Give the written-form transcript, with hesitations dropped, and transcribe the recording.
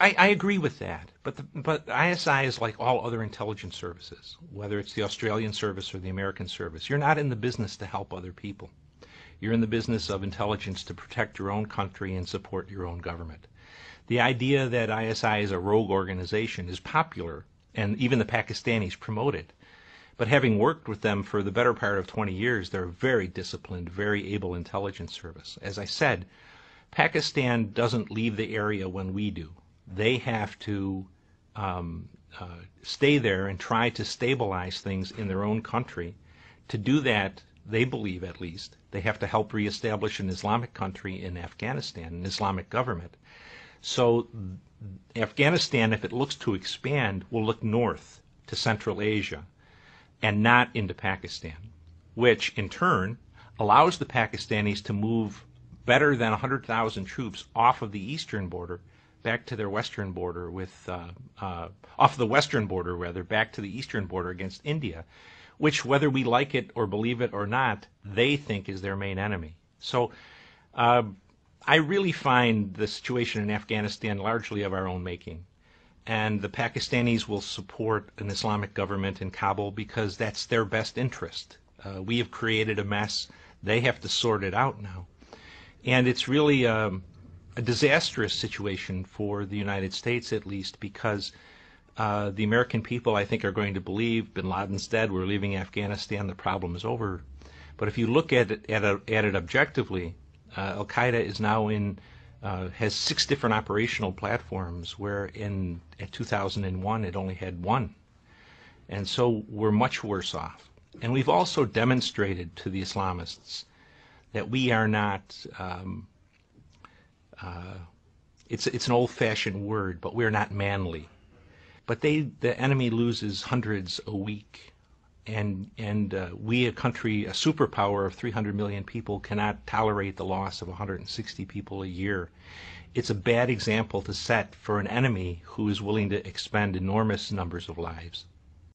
I agree with that, but ISI is like all other intelligence services, whether it's the Australian service or the American service. You're not in the business to help other people. You're in the business of intelligence to protect your own country and support your own government. The idea that ISI is a rogue organization is popular, and even the Pakistanis promote it. But having worked with them for the better part of 20 years, they're a very disciplined, very able intelligence service. As I said, Pakistan doesn't leave the area when we do. They have to stay there and try to stabilize things in their own country. To do that, they believe at least, they have to help reestablish an Islamic country in Afghanistan, an Islamic government. So Afghanistan, if it looks to expand, will look north to Central Asia and not into Pakistan, which in turn allows the Pakistanis to move better than 100,000 troops off of the eastern border back to their western border off the western border rather, back to the eastern border against India, which, whether we like it or believe it or not, they think is their main enemy. So I really find the situation in Afghanistan largely of our own making. And the Pakistanis will support an Islamic government in Kabul because that's their best interest. We have created a mess. They have to sort it out now. And it's really a disastrous situation for the United States, at least, because the American people, I think, are going to believe bin Laden's dead, we're leaving Afghanistan, the problem is over. But if you look at it objectively, Al-Qaeda is now has 6 different operational platforms, where at 2001 it only had 1. And so we're much worse off. And we've also demonstrated to the Islamists that we are not, it's an old-fashioned word, but we're not manly. But the enemy loses hundreds a week, and we, a country, a superpower of 300 million people, cannot tolerate the loss of 160 people a year. It's a bad example to set for an enemy who is willing to expend enormous numbers of lives.